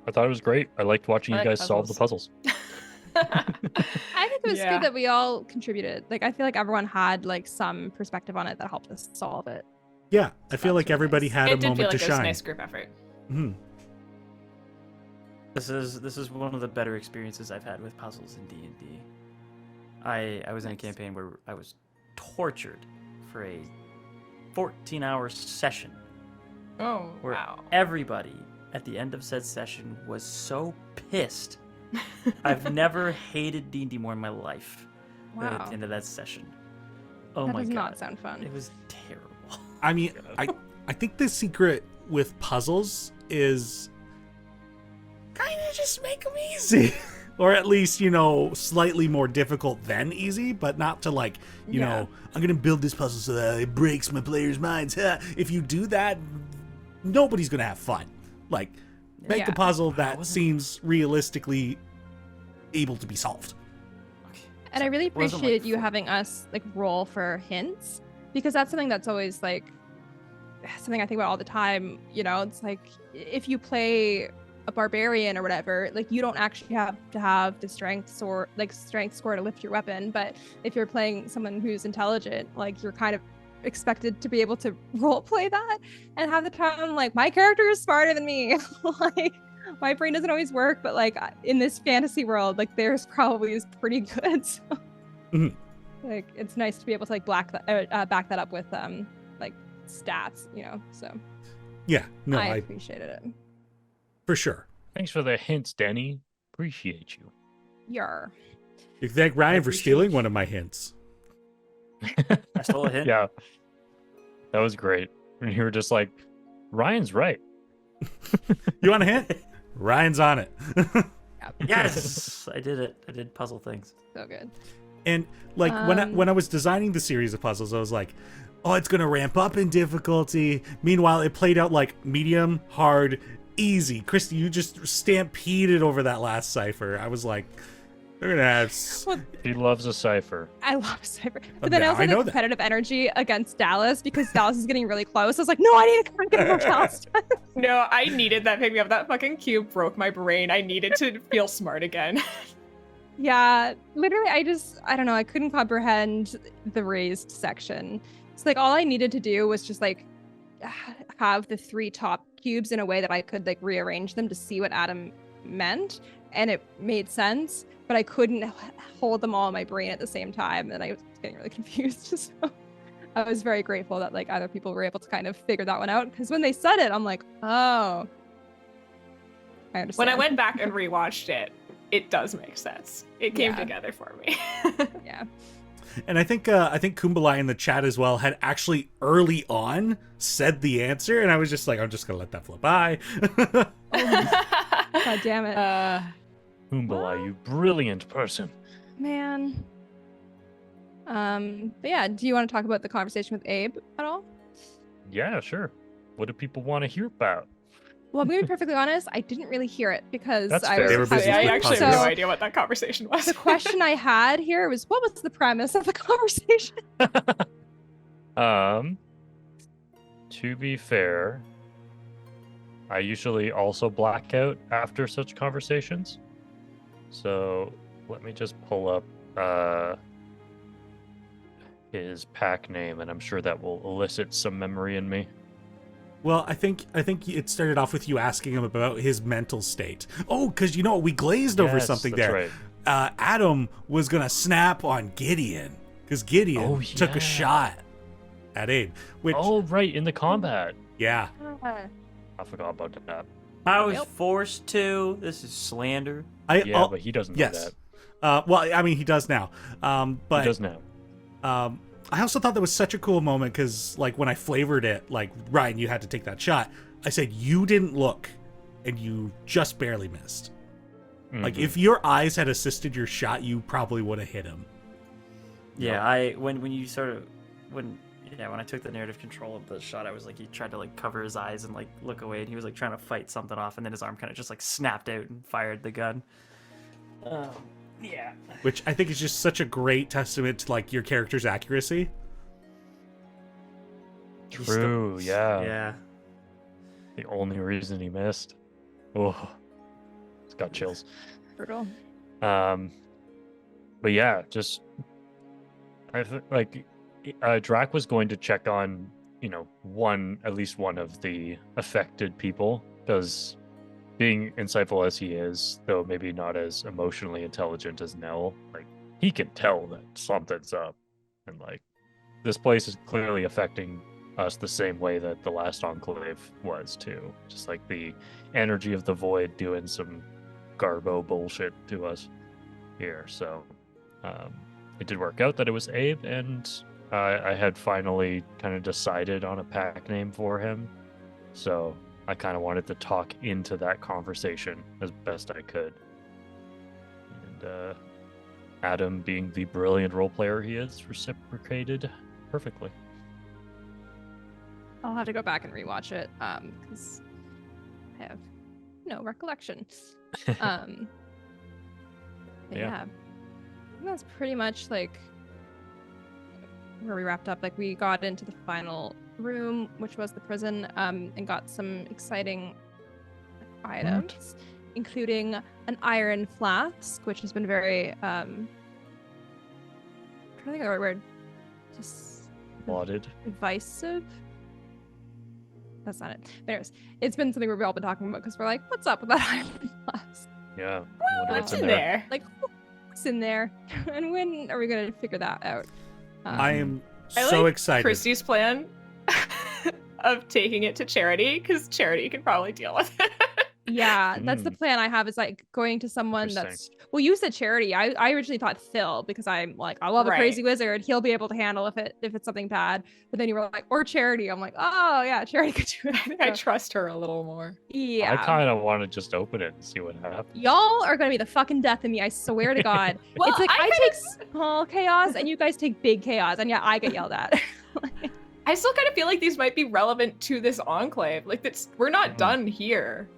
I thought it was great. I liked watching I you like guys solve the puzzles. I think it was Yeah. good that we all contributed. Like, I feel like everyone had like some perspective on it that helped us solve it. Yeah, I feel That's like really everybody nice. had It a did feel moment like to it was a shine. nice group effort. Mhm. This is one of the better experiences I've had with puzzles in D&D. I was in a Nice. campaign where I was tortured for a 14-hour session Oh where wow. everybody at the end of said session was so pissed. I've never hated D&D more in my life than at Wow. the end of that session. Oh That my does god. not sound fun. It was terrible. I mean, I think the secret with puzzles is kind of just make them easy. Or at least, you know, slightly more difficult than easy, but not to like, you Yeah. know, I'm going to build this puzzle so that it breaks my players' minds. If you do that, nobody's going to have fun. Like, make Yeah. a puzzle I that wasn't- seems realistically able to be solved. Okay. And I really It wasn't, appreciate like, you having us like roll for hints, because that's something that's always like something I think about all the time. You know, it's like if you play a barbarian or whatever, like you don't actually have to have the strength score to lift your weapon. But if you're playing someone who's intelligent, like you're kind of expected to be able to role play that and have the time like my character is smarter than me. Like my brain doesn't always work, but like in this fantasy world, like theirs probably is pretty good. So Mhm. like it's nice to be able to like back that up with like stats, so Yeah, no, I I appreciated it. for sure. Thanks for the hints, Teni. Appreciate you. Yar. You thank Ryan for appreciate stealing you. one of my hints. I stole a hint. Yeah. That was great. And you were just like, Ryan's right. You want a hint? Ryan's on it. Yes, I did it. I did puzzle things. So good. And like when I was designing the series of puzzles, I was like, oh, it's gonna ramp up in difficulty. Meanwhile, it played out like medium, hard, easy. Christy, you just stampeded over that last cipher. I was like, they're gonna have. Well, He loves a cipher. I love Cyber. But then Yeah, I also I had know the that. competitive energy against Dallas because Dallas is getting really close. I was like, no, I need to come get more Dallas. No, I needed that pick me up. That fucking cube broke my brain. I needed to feel smart again. Yeah, literally, I don't know. I couldn't comprehend the raised section. It's like all I needed to do was just like have the 3 top cubes in a way that I could like rearrange them to see what Adam meant, and it made sense. But I couldn't hold them all in my brain at the same time, and I was getting really confused. So I was very grateful that like other people were able to kind of figure that one out, because when they said it, I'm like, oh, I understand. When I went back and rewatched it, it does make sense. It came Yeah. together for me. Yeah. And I think Kumbalai in the chat as well had actually early on said the answer, and I was just like, I'm just gonna let that flip by. God damn it. Kumbala, you brilliant person. Man. But yeah, do you want to talk about the conversation with Abe at all? Yeah, sure. What do people want to hear about? Well, I'm gonna be perfectly honest, I didn't really hear it because That's I fair. was They were busy I with actually have no puzzles. idea what that conversation was. The question I had here was, what was the premise of the conversation? To be fair, I usually also black out after such conversations. So let me just pull up his pack name, and I'm sure that will elicit some memory in me. Well, I think it started off with you asking him about his mental state. Oh, because we glazed over Yes, something that's there. right. Adam was gonna snap on Gideon because Gideon took yeah. a shot at Abe. Which, Oh, right, in the combat. yeah, I forgot about that. I was Yep. forced to. This is slander. Yeah, but he doesn't know yes. that. Well, I mean, he does now. But He does now. I also thought that was such a cool moment because, like, when I flavored it, like, Ryan, you had to take that shot. I said you didn't look, and you just barely missed. Like, Mhm. if your eyes had assisted your shot, you probably would have hit him. Yeah, when I took the narrative control of the shot, I was like, he tried to like cover his eyes and like look away, and he was like trying to fight something off, and then his arm kind of just like snapped out and fired the gun. Yeah. Which I think is just such a great testament to, like, your character's accuracy. True, yeah. Yeah. The only reason he missed. Oh, it's got chills. Brutal. But yeah, just Drac was going to check on, at least one of the affected people, because being insightful as he is, though maybe not as emotionally intelligent as Nell, like, he can tell that something's up, and like, this place is clearly affecting us the same way that the last Enclave was too. Just like the energy of the void doing some garbo bullshit to us here. So it did work out that it was Abe, and I had finally kind of decided on a pack name for him. So I kind of wanted to talk into that conversation as best I could. And Adam, being the brilliant role player he is, reciprocated perfectly. I'll have to go back and rewatch it because I have no recollection. But yeah, I think that's pretty much like where we wrapped up. Like, we got into the final room, which was the prison, and got some exciting items, including an iron flask, which has been very I'm trying to think of the right word. Just Lauded. divisive. That's not it. But anyways, it's been something we've all been talking about because we're like, what's up with that iron flask? Yeah. What's in there? Like, what's in there? And when are we going to figure that out? I am I so like excited. Christy's plan. of taking it to Charity because Charity can probably deal with it. Yeah, that's the plan I have, is like going to someone that's, well, you said Charity. I originally thought Phil, because I'm like, I love a crazy wizard. He'll be able to handle if it's something bad. But then you were like, or Charity. I'm like, oh yeah, Charity could do it. I think I trust her a little more. Yeah. I kind of want to just open it and see what happens. Y'all are gonna be the fucking death of me, I swear to God. Well, it's like I take small chaos and you guys take big chaos, and yeah, I get yelled at. I still kind of feel like these might be relevant to this enclave. Like, we're not done here.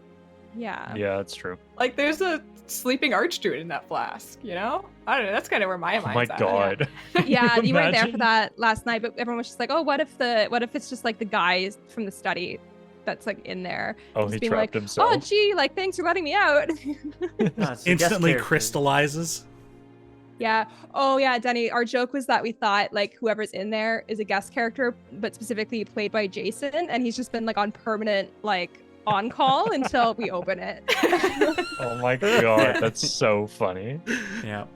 Yeah. Yeah, that's true. Like, there's a sleeping archdruid in that flask, you know? I don't know. That's kind of where my mind's at. Oh my god. Yeah, you weren't there for that last night, but everyone was just like, oh, what if it's just like the guy from the study that's like in there? Oh, just he being trapped like, himself. oh, gee, like, thanks for letting me out. Instantly crystallizes. Yeah. Oh, yeah, Teni, our joke was that we thought like whoever's in there is a guest character, but specifically played by Jason, and he's just been like on permanent like on call until we open it. Oh my god, that's so funny. Yeah.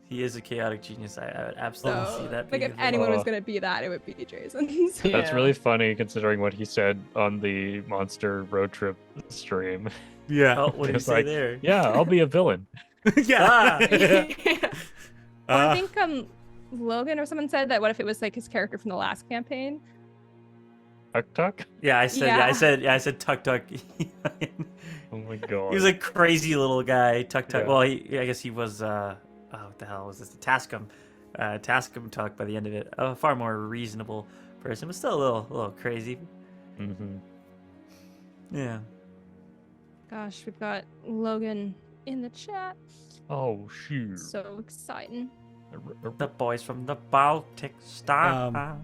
He is a chaotic genius. I would absolutely see that. Like, if anyone was gonna be that, it would be Jason. So. That's really funny considering what he said on the Monster Road Trip stream. Yeah. Oh, what did you say there? Yeah, I'll be a villain. Yeah. I think Logan or someone said that what if it was like his character from the last campaign? Tuk Tuk? Yeah, I said Tuk Tuk. Oh my god. He was a crazy little guy, Tuk Tuk. Yeah. Well, I guess he was. What the hell was this? Tascum Tuk by the end of it. A far more reasonable person, but still a little crazy. Mm-hmm. Yeah. Gosh, we've got Logan in the chat. Oh shoot. So exciting. The boys from the Baltic Star.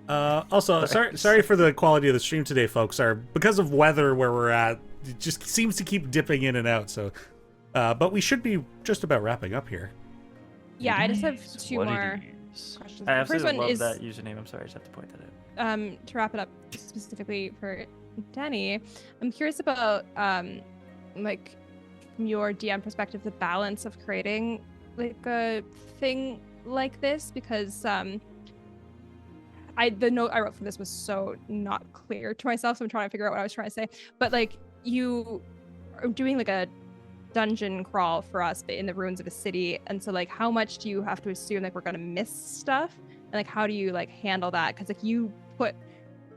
Also, sorry for the quality of the stream today, folks. Because of weather where we're at, it just seems to keep dipping in and out. So, but we should be just about wrapping up here. Yeah, I just have two more questions. I The first absolutely one love is that username. I'm sorry, I just have to point that out. to wrap it up specifically for Teni. I'm curious about like from your DM perspective, the balance of creating like a thing like this, because the note I wrote for this was so not clear to myself, so I'm trying to figure out what I was trying to say. But like, you are doing like a dungeon crawl for us, but in the ruins of a city, and so like, how much do you have to assume like we're gonna miss stuff, and like, how do you like handle that? Because like, you put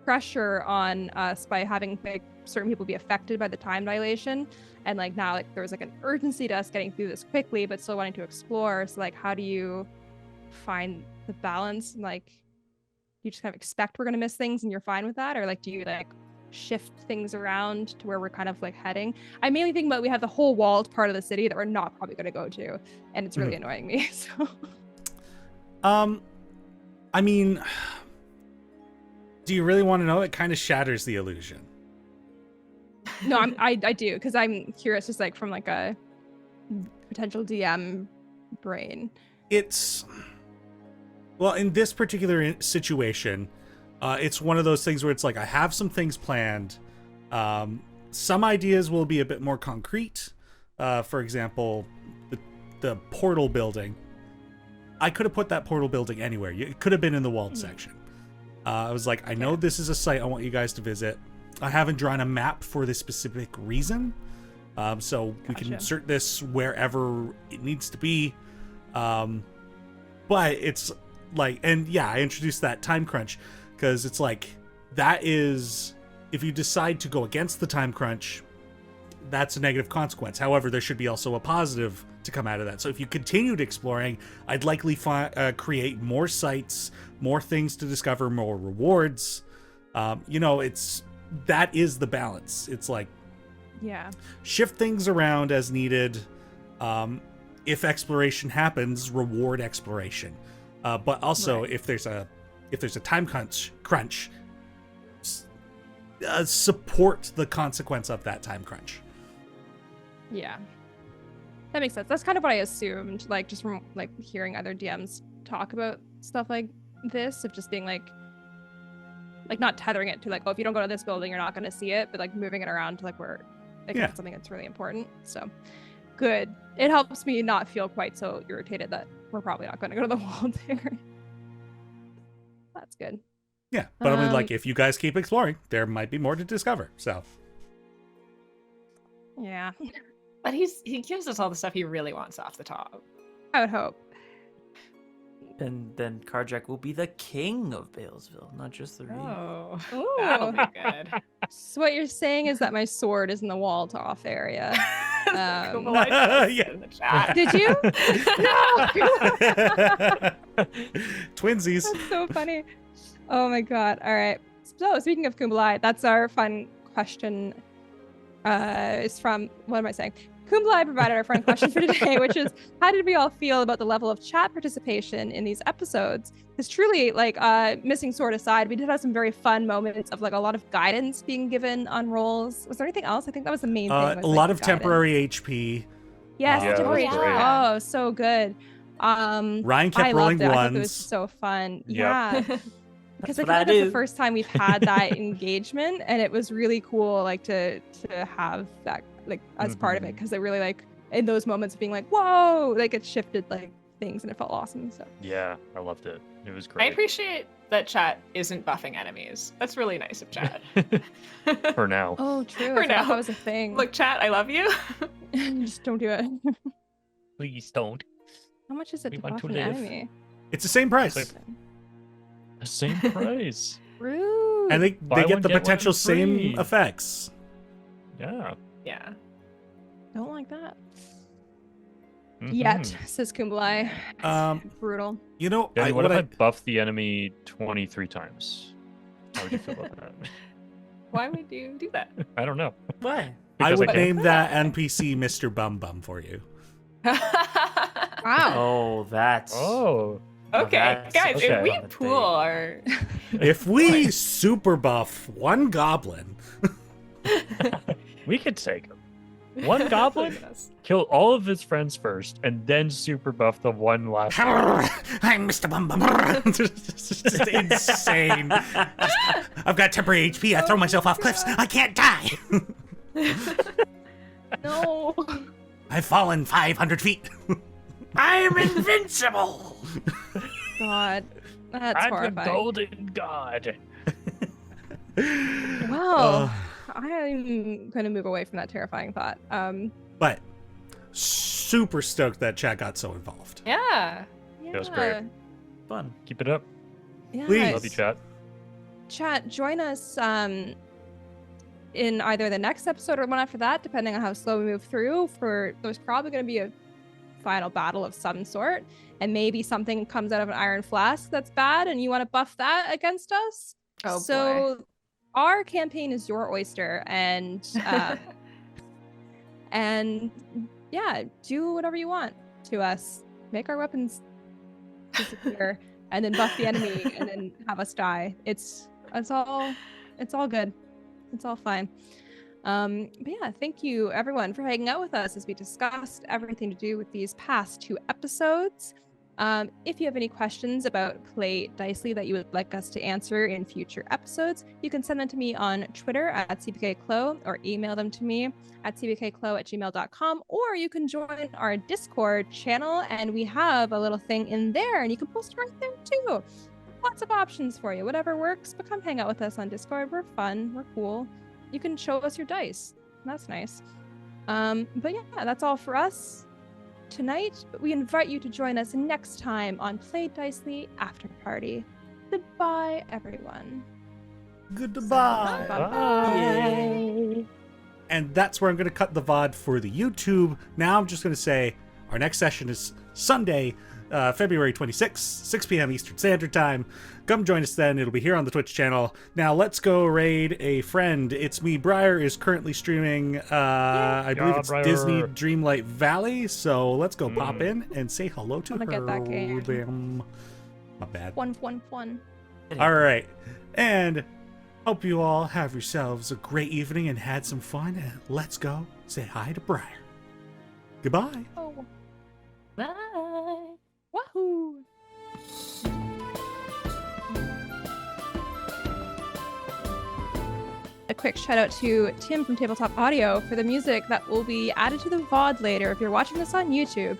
pressure on us by having like certain people be affected by the time dilation, and like now like there was like an urgency to us getting through this quickly, but still wanting to explore. So like, how do you find the balance? Like, you just kind of expect we're going to miss things and you're fine with that? Or like, do you like shift things around to where we're kind of like heading? I mainly think about we have the whole walled part of the city that we're not probably going to go to, and it's really annoying me. So I mean, do you really want to know? It kind of shatters the illusion. No, I do, because I'm curious, just like from like a potential DM brain. It's, well, in this particular situation, it's one of those things where it's like, I have some things planned. Some ideas will be a bit more concrete. For example, the portal building. I could have put that portal building anywhere. It could have been in the walled section. I was like, I know this is a site I want you guys to visit. I haven't drawn a map for this specific reason. So we can insert this wherever it needs to be. But it's like, and yeah, I introduced that time crunch because it's like, that is, if you decide to go against the time crunch, that's a negative consequence. However, there should be also a positive to come out of that. So if you continued exploring, I'd likely create more sites, more things to discover, more rewards. That is the balance. It's like, yeah, shift things around as needed. If exploration happens, reward exploration. But also, if there's a time crunch, support the consequence of that time crunch. Yeah, that makes sense. That's kind of what I assumed, like just from like hearing other DMs talk about stuff like this, of just being like not tethering it to like, oh, if you don't go to this building, you're not going to see it, but like moving it around to like where like it's something that's really important. So good. It helps me not feel quite so irritated that we're probably not going to go to the wall there. That's good. Yeah, but I mean, Um, like, if you guys keep exploring, there might be more to discover. So, Yeah, But he gives us all the stuff he really wants off the top. I would hope. And then Karjak will be the king of Balesville, not just the reed. Oh, Ooh. that'll be good. So what you're saying is that my sword is in the walled off area. Kublai does yeah. in the chat. Did you? Twinsies. That's so funny. Oh my god. All right. So speaking of Kublai, that's our fun question. It's from, what am I saying? Kublai provided our fun question for today, which is, how did we all feel about the level of chat participation in these episodes? Because truly, like, missing sword aside, we did have some very fun moments of like a lot of guidance being given on rolls. Was there anything else? I think that was the main thing. A was, lot like, of the temporary HP. Yes, Yeah, temporary that was HP. great. Oh, so good. Ryan kept I rolling loved it. I thought it was ones. so fun. Yep. Yeah. Because I what think I that's the do. first time we've had that engagement, and it was really cool, like to have that like as part of it, because it really like in those moments of being like, whoa, like it shifted like things, and it felt awesome. So Yeah, I loved it. It was I great. appreciate that chat isn't buffing enemies. That's really nice of chat. For now. oh, true. For I forgot now. that was a thing. Look, chat, I love you. Just don't do it. Please don't. How much is it We to want buff to an live. enemy? It's the same price. Like- The same price. Rude. And they Buy get one, the get one potential same free. effects. Yeah. Yeah. don't like that. Mhm. Yet, says Kublai. Brutal. You know, Danny, what what if I I buff the enemy 23 times? How would you feel about that? Why would you do that? I don't know. Why? I Because would can. name that NPC Mr. Bum Bum for you. Wow. Oh, that's. Oh. Okay, that's guys, okay. if we on the pool thing. our If we super buff one goblin, We could take him. One goblin, Look at us. kill all of his friends first, and then super buff the one last one. I'm Mr. Bum Bum. Just insane. I've got temporary HP. I throw myself off cliffs. I can't die. No. I've fallen 500 feet. I'm invincible. God. That's I'm the horrifying. golden god. Well, I'm going to move away from that terrifying thought. But super stoked that chat got so involved. Yeah. Yeah. That was great. Fun. Keep it up. Yeah. Please. Love you, chat. Chat, join us in either the next episode or one after that, depending on how slow we move through. There's probably going to be a final battle of some sort, and maybe something comes out of an iron flask that's bad, and you want to buff that against us. Oh, So our campaign is your oyster, and and yeah, do whatever you want to us. Make our weapons disappear, and then buff the enemy, and then have us die. It's all good. It's all fine. But yeah, thank you everyone for hanging out with us as we discussed everything to do with these past 2 episodes. If you have any questions about Play Dicely that you would like us to answer in future episodes, you can send them to me on Twitter at cbkclo, or email them to me at cbkclo@gmail.com, or you can join our Discord channel, and we have a little thing in there, and you can post right there too. Lots of options for you. Whatever works, but come hang out with us on Discord. We're fun. We're cool. You can show us your dice. That's nice. But yeah, that's all for us tonight. But we invite you to join us next time on Play Dicely After Party. Goodbye, everyone. Goodbye. Bye. And that's where I'm going to cut the VOD for the YouTube. Now I'm just going to say our next session is Sunday, February 26th, 6 p.m. Eastern Standard Time. Come join us then. It'll be here on the Twitch channel. Now let's go raid a friend. It's me. Briar is currently streaming, I believe it's Briar. Disney Dreamlight Valley. So let's go pop in and say hello to Wanna her. get that game. Bam. My bad. One. All right. And hope you all have yourselves a great evening and had some fun. And let's go say hi to Briar. Goodbye. Oh, Bye. wahoo! A quick shout out to Tim from Tabletop Audio for the music that will be added to the VOD later if you're watching this on YouTube.